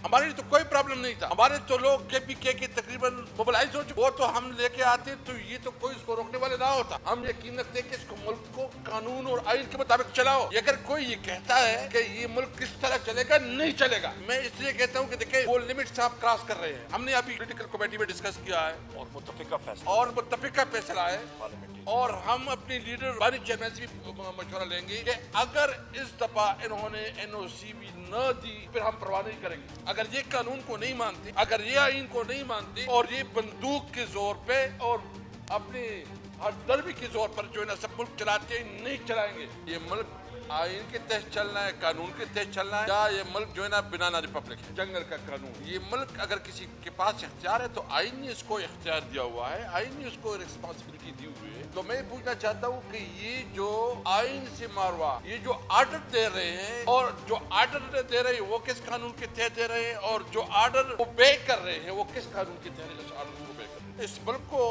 हमारे लिए तो कोई प्रॉब्लम नहीं था। हमारे तो लोग KPK के तकरीबन मोबिलाइज हो चुके, वो तो हम लेके आते तो ये तो कोई इसको रोकने वाले ना होता। हम यकीन रखते हैं कि इसको मुल्क को कानून और आइन के मुताबिक चलाओ। अगर कोई ये कहता है कि ये मुल्क किस तरह चलेगा, नहीं चलेगा। मैं इसलिए कहता हूँ कि देखिए वो लिमिट्स आप क्रॉस कर रहे हैं। हमने अभी पॉलिटिकल कमेटी में डिस्कस किया है और मुत्तफिका फैसला है और हम अपने लीडर बानी चेयरमैन से भी मशवरा लेंगे कि अगर इस दफा इन्होंने NOC भी न दी फिर हम परवाह नहीं करेंगे। अगर ये कानून को नहीं मानते, अगर ये आइन को नहीं मानते और ये बंदूक के जोर पे और अपने हरदर्मी के जोर पर जो है ना सब मुल्क चलाते हैं, नहीं चलाएंगे। ये मुल्क आइन के तहत चलना है, कानून के तहत चलना है, या ये मुल्क जो है ना बनाना रिपब्लिक है, जंगल का कानून। ये मुल्क अगर किसी के पास इख्तियार है तो आइन ने इसको इख्तियार दिया हुआ है, आइन ने उसको रिस्पॉन्सिबिलिटी दी हुई है। तो मैं पूछना चाहता हूँ कि ये जो आइन से मारवा, ये जो आर्डर दे रहे हैं और जो आर्डर दे रहे हैं वो किस कानून के तहत दे रहे हैं, और जो आर्डर वो बे कर रहे हैं वो किस कानून के तहत इस आर्डर को बे कर रहे हैं। इस मुल्क को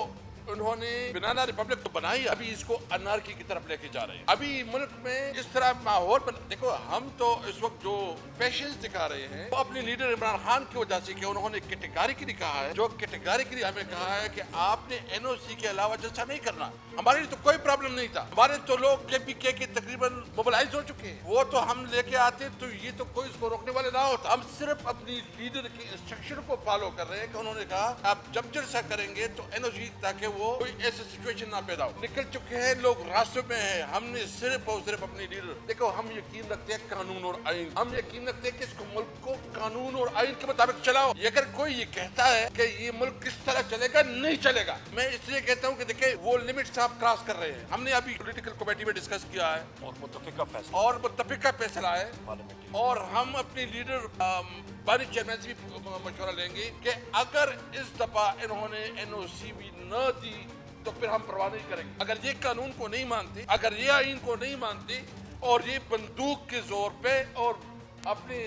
उन्होंने बनाना रिपब्लिक तो बनाई, अभी इसको अनार्की की तरफ लेके जा रहे हैं। अभी मुल्क में इस तरह माहौल देखो, हम तो इस वक्त जो पेशेंस दिखा रहे हैं वो अपने लीडर इमरान खान की वजह से, कि उन्होंने कैटेगरिकली कहा है, जो कैटेगरिकली हमें कहा है कि आपने NOC के अलावा जलसा नहीं करना। हमारे लिए तो कोई प्रॉब्लम नहीं था। हमारे तो लोग KPK के तकरीबन मोबिलाइज हो चुके हैं, वो तो हम लेके आते तो ये तो कोई इसको रोकने वाले ना होता। हम सिर्फ अपनी लीडर के इंस्ट्रक्शन को फॉलो कर रहे हैं कि उन्होंने कहा आप जब जलसा करेंगे तो NOC, ताकि वो कोई ऐसी सिचुएशन ना पैदा हो। निकल चुके हैं लोग, रास्ते में हैं। हमने सिर्फ और सिर्फ अपनी लीडर, देखो हम यकीन रखते हैं कानून और आइन, हम यकीन रखते हैं कि इसको मुल्क को कानून और आइन के मुताबिक चलाओ। अगर कोई ये कहता है कि ये मुल्क किस तरह चलेगा, नहीं चलेगा। मैं इसलिए कहता हूँ कि देखिए वो लिमिट्स आप क्रॉस कर रहे हैं। हमने अभी पॉलिटिकल कमेटी में डिस्कस किया है और मुत्तफिका फैसला है और हम अपने लीडर बानी चेयरमैन से भी मशवरा लेंगे कि अगर इस दफा इन्होंने NOC भी न दी तो फिर हम परवाह नहीं करेंगे। अगर ये कानून को नहीं मानते, अगर ये आइन को नहीं मानते और ये बंदूक के जोर पे और अपने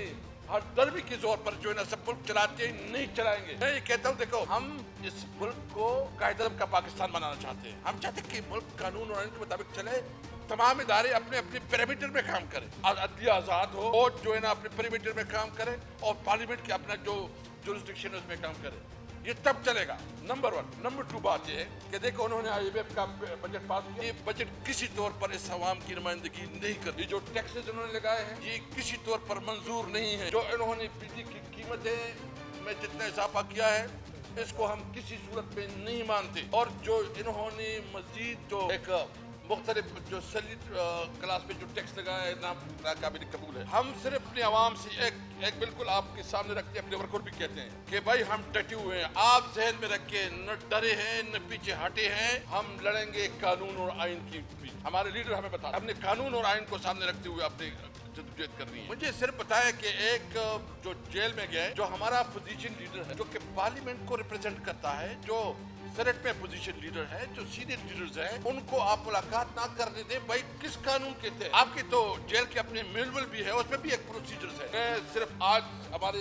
हरदर्मी के जोर पर जो है ना सब मुल्क चलाते हैं, नहीं चलाएंगे। मैं ये कहता हूँ देखो, हम इस मुल्क को कायदे का पाकिस्तान बनाना चाहते हैं। हम चाहते हैं कि मुल्क कानून और आइन के मुताबिक चले, तमाम इदारे अपने अपने पैरामीटर में काम करें, अदलिया आजाद हो और जो है ना अपने पैरामीटर में काम करें और पार्लियामेंट के अपना जो जुरिस्डिक्शन है उसमें काम करें, ये तब चलेगा। नंबर 1। नंबर 2 बात ये है कि देखो उन्होंने IMF का बजट पास किया, ये बजट किसी तौर पर इस अवाम की नुमाइंदगी नहीं कर। ये जो टैक्सेस उन्होंने लगाए हैं ये किसी तौर पर मंजूर नहीं है। जो इन्होंने बिजली की कीमतें में जितना इजाफा किया है इसको हम किसी सूरत में नहीं मानते। और जो इन्होंने मजीद जो एक मुख्तलिफ जो सैलरी क्लास पे जो टैक्स लगाया है ना काबिल कबूल है। हम सिर्फ अपने आवाम से एक बिल्कुल आपके सामने रखते हैं, अपने वर्कर भी कहते हैं कि भाई हम डटे हुए हैं। आप जहन में रखे, न डरे हैं न पीछे हटे हैं, हम लड़ेंगे कानून और आइन की भी। हमारे लीडर हमें बता, हमने कानून और आइन को सामने रखते हुए अपने जद्दोजहद करनी है। मुझे सिर्फ बताया कि एक जो जेल में गए, जो हमारा अपोजिशन लीडर है, जो कि पार्लियामेंट को रिप्रेजेंट करता है, जो सेनेट में अपोजिशन लीडर है, जो सीनियर लीडर्स हैं, उनको आप मुलाकात ना करने दें। भाई किस कानून के थे? आपके तो जेल के अपने मैनुअल भी है, उसमें भी एक प्रोसीजर्स है। मैं सिर्फ आज हमारे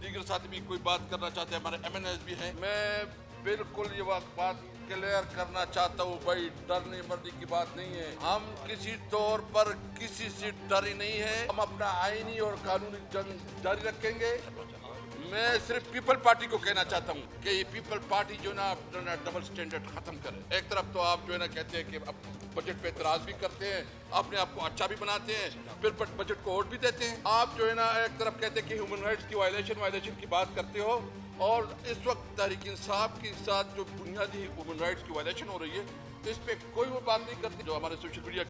दीगर साथी भी कोई बात करना चाहते हैं, हमारे MNS भी हैं, मैं बिल्कुल ये बात क्लियर करना चाहता हूँ। भाई डरने मरने की बात नहीं है, हम किसी तौर पर किसी से डरे नहीं है। हम अपना आईनी और कानूनी जंग जारी रखेंगे। मैं सिर्फ पीपल पार्टी को कहना चाहता हूँ कि ये पीपल पार्टी जो ना डबल स्टैंडर्ड खत्म करे। एक तरफ तो आप जो है ना कहते हैं कि अब बजट पे एतराज भी करते हैं, अपने आप को अच्छा भी बनाते हैं, फिर बजट को वोट भी देते हैं। आप जो है ना एक तरफ कहते हैं कि ह्यूमन राइट्स की वायलेशन की बात करते हो, और इस वक्त तहरीक इंसाफ के साथ जो बुनियादी ह्यूमन राइट्स की वायलेशन हो रही है, तो इस पर कोई वो बात नहीं करती। जो हमारे सोशल मीडिया